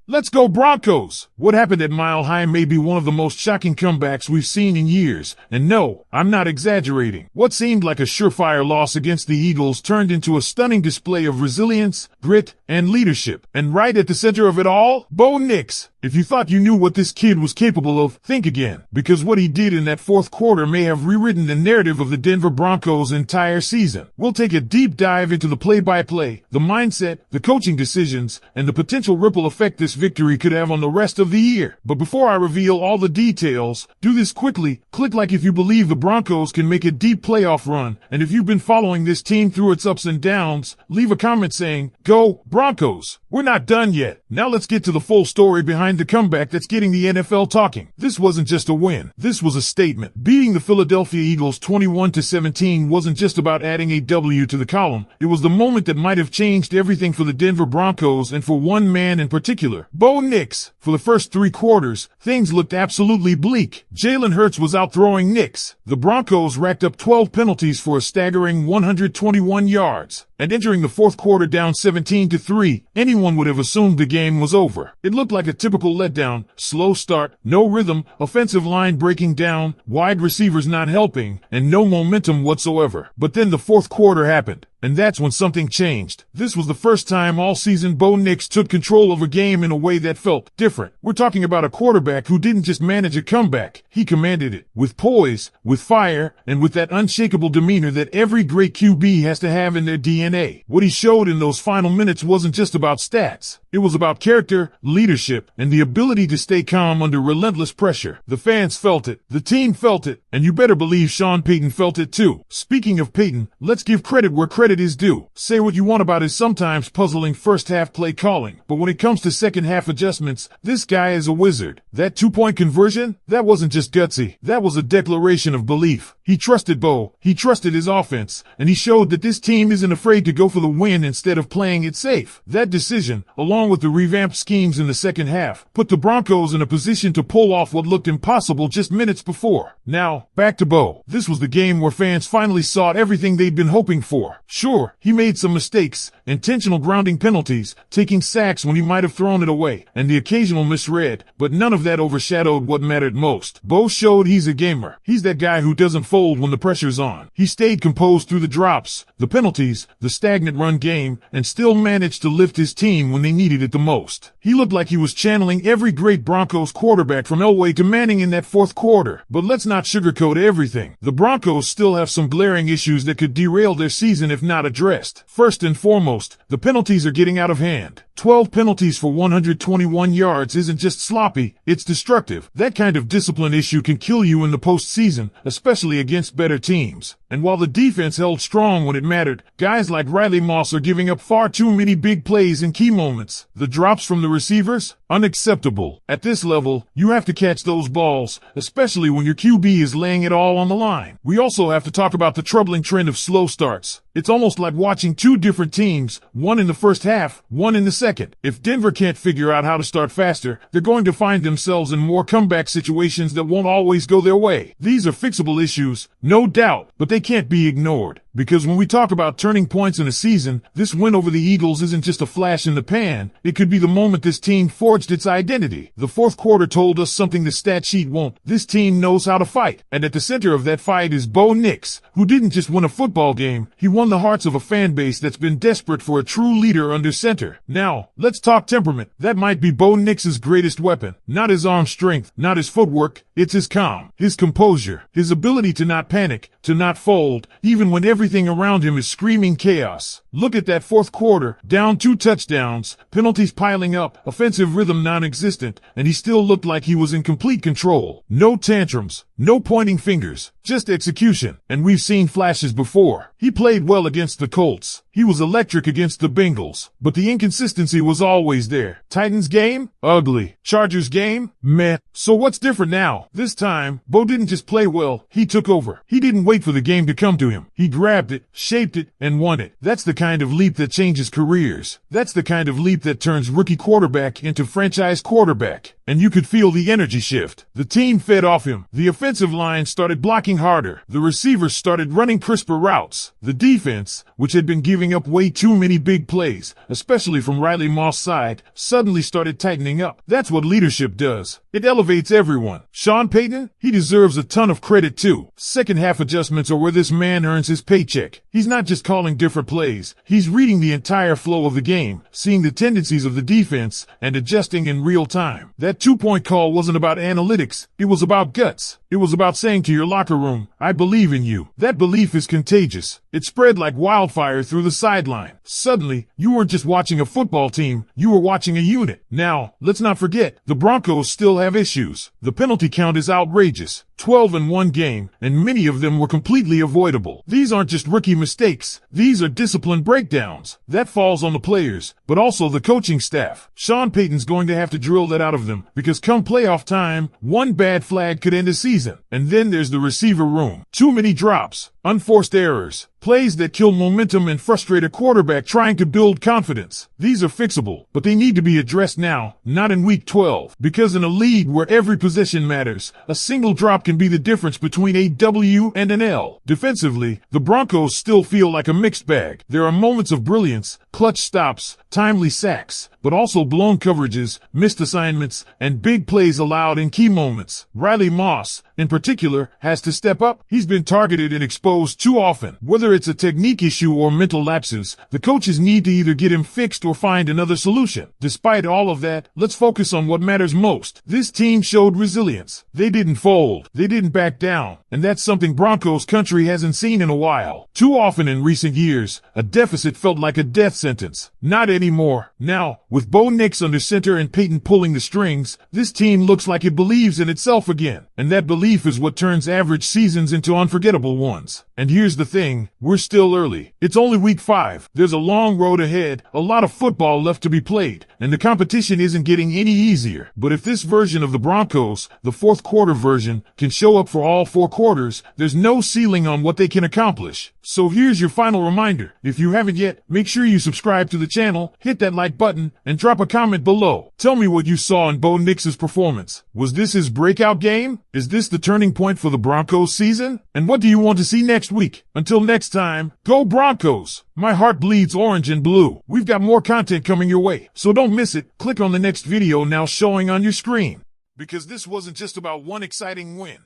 Let's go Broncos! What happened at Mile High may be one of the most shocking comebacks we've seen in years. And no, I'm not exaggerating. What seemed like a surefire loss against the Eagles turned into a stunning display of resilience, grit, and leadership. And right at the center of it all, Bo Nix. If you thought you knew what this kid was capable of, think again. Because what he did in that fourth quarter may have rewritten the narrative of the Denver Broncos' entire season. We'll take a deep dive into the play-by-play, the mindset, the coaching decisions, and the potential ripple effect this victory could have on the rest of the year. But before I reveal all the details, do this quickly. Click like if you believe the Broncos can make a deep playoff run. And if you've been following this team through its ups and downs, leave a comment saying, "Go Broncos!" We're not done yet. Now let's get to the full story behind the comeback that's getting the NFL talking. This wasn't just a win. This was a statement. Beating the Philadelphia Eagles 21-17 wasn't just about adding a W to the column. It was the moment that might have changed everything for the Denver Broncos and for one man in particular, Bo Nix. For the first 3 quarters, things looked absolutely bleak. Jalen Hurts was out throwing Nix. The Broncos racked up 12 penalties for a staggering 121 yards. And entering the fourth quarter down 17-3, anyone would have assumed the game was over. It looked like a typical letdown, slow start, no rhythm, offensive line breaking down, wide receivers not helping, and no momentum whatsoever. But then the fourth quarter happened. And that's when something changed. This was the first time all season Bo Nix took control of a game in a way that felt different. We're talking about a quarterback who didn't just manage a comeback. He commanded it with poise, with fire, and with that unshakable demeanor that every great QB has to have in their DNA. What he showed in those final minutes wasn't just about stats. It was about character, leadership, and the ability to stay calm under relentless pressure. The fans felt it, the team felt it, and you better believe Sean Payton felt it too. Speaking of Payton, let's give credit where credit is due. Say what you want about his sometimes puzzling first half play calling, but when it comes to second half adjustments, this guy is a wizard. That 2-point conversion, that wasn't just gutsy, that was a declaration of belief. He trusted Bo, he trusted his offense, and he showed that this team isn't afraid to go for the win instead of playing it safe. That decision, along with the revamped schemes in the second half, put the Broncos in a position to pull off what looked impossible just minutes before. Now, back to Bo. This was the game where fans finally saw everything they'd been hoping for. Sure, he made some mistakes, intentional grounding penalties, taking sacks when he might have thrown it away, and the occasional misread, but none of that overshadowed what mattered most. Bo showed he's a gamer. He's that guy who doesn't fold when the pressure's on. He stayed composed through the drops, the penalties, the stagnant run game, and still managed to lift his team when they needed it the most. He looked like he was channeling every great Broncos quarterback from Elway to Manning in that fourth quarter. But let's not sugarcoat everything. The Broncos still have some glaring issues that could derail their season if not addressed. First and foremost, the penalties are getting out of hand. 12 penalties for 121 yards isn't just sloppy, it's destructive. That kind of discipline issue can kill you in the postseason, especially against better teams. And while the defense held strong when it mattered, guys like Riley Moss are giving up far too many big plays in key moments. The drops from the receivers? Unacceptable. At this level, you have to catch those balls, especially when your QB is laying it all on the line. We also have to talk about the troubling trend of slow starts. It's almost like watching two different teams, one in the first half, one in the second. If Denver can't figure out how to start faster, they're going to find themselves in more comeback situations that won't always go their way. These are fixable issues, no doubt, but they can't be ignored. Because when we talk about turning points in a season, this win over the Eagles isn't just a flash in the pan. It could be the moment this team forged its identity. The fourth quarter told us something the stat sheet won't. This team knows how to fight. And at the center of that fight is Bo Nix, who didn't just win a football game. He won the hearts of a fan base that's been desperate for a true leader under center. Now, let's talk temperament. That might be Bo Nix's greatest weapon. Not his arm strength, not his footwork. It's his calm, his composure, his ability to not panic, to not fold, even when everything around him is screaming chaos. Look at that fourth quarter, down 2 touchdowns, penalties piling up, offensive rhythm non-existent, and he still looked like he was in complete control. No tantrums, no pointing fingers, just execution. And we've seen flashes before. He played well against the Colts. He was electric against the Bengals, but the inconsistency was always there. Titans game? Ugly. Chargers game? Meh. So what's different now? This time, Bo didn't just play well, he took over. He didn't wait for the game to come to him. He grabbed it, shaped it, and won it. That's the kind kind of leap that changes careers. That's the kind of leap that turns rookie quarterback into franchise quarterback. And you could feel the energy shift. The team fed off him. The offensive line started blocking harder. The receivers started running crisper routes. The defense, which had been giving up way too many big plays, especially from Riley Moss' side, suddenly started tightening up. That's what leadership does. It elevates everyone. Sean Payton, he deserves a ton of credit too. Second half adjustments are where this man earns his paycheck. He's not just calling different plays. He's reading the entire flow of the game, seeing the tendencies of the defense, and adjusting in real time. That 2-point call wasn't about analytics. It was about guts. It was about saying to your locker room, I believe in you. That belief is contagious. It spread like wildfire through the sideline. Suddenly, you weren't just watching a football team, you were watching a unit. Now, let's not forget, the Broncos still have issues. The penalty count is outrageous. 12 in one game, and many of them were completely avoidable. These aren't just rookie mistakes. These are discipline breakdowns. That falls on the players, but also the coaching staff. Sean Payton's going to have to drill that out of them, because come playoff time, one bad flag could end a season. And then there's the receiver room. Too many drops, unforced errors, plays that kill momentum and frustrate a quarterback trying to build confidence. These are fixable, but they need to be addressed now, not in week 12. Because in a league where every possession matters, a single drop can be the difference between a W and an L. Defensively, the Broncos still feel like a mixed bag. There are moments of brilliance, clutch stops, timely sacks, but also blown coverages, missed assignments, and big plays allowed in key moments. Riley Moss, in particular, has to step up. He's been targeted and exposed too often. Whether it's a technique issue or mental lapses, the coaches need to either get him fixed or find another solution. Despite all of that, let's focus on what matters most. This team showed resilience. They didn't fold. They didn't back down. And that's something Broncos country hasn't seen in a while. Too often in recent years, a deficit felt like a death sentence. Not anymore. Now, with Bo Nix under center and Payton pulling the strings, this team looks like it believes in itself again. And that belief is what turns average seasons into unforgettable ones. And here's the thing, we're still early. It's only week 5. There's a long road ahead, a lot of football left to be played, and the competition isn't getting any easier. But if this version of the Broncos, the fourth quarter version, can show up for all 4 quarters, there's no ceiling on what they can accomplish. So here's your final reminder. If you haven't yet, make sure you subscribe to the channel, hit that like button, and drop a comment below. Tell me what you saw in Bo Nix's performance. Was this his breakout game? Is this the turning point for the Broncos season? And what do you want to see next week? Until next time, go Broncos! My heart bleeds orange and blue. We've got more content coming your way, so don't miss it. Click on the next video now showing on your screen. Because this wasn't just about one exciting win.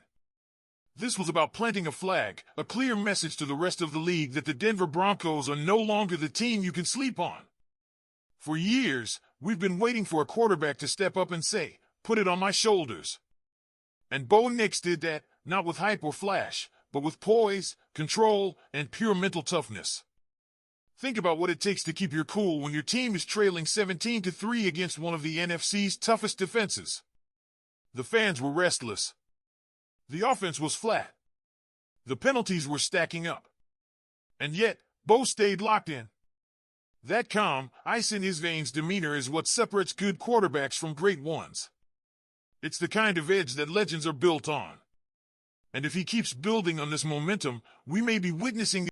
This was about planting a flag, a clear message to the rest of the league that the Denver Broncos are no longer the team you can sleep on. For years, we've been waiting for a quarterback to step up and say, put it on my shoulders. And Bo Nix did that, not with hype or flash, but with poise, control, and pure mental toughness. Think about what it takes to keep your cool when your team is trailing 17-3 against one of the NFC's toughest defenses. The fans were restless. The offense was flat. The penalties were stacking up. And yet, Bo stayed locked in. That calm, ice in his veins demeanor is what separates good quarterbacks from great ones. It's the kind of edge that legends are built on. And if he keeps building on this momentum, we may be witnessing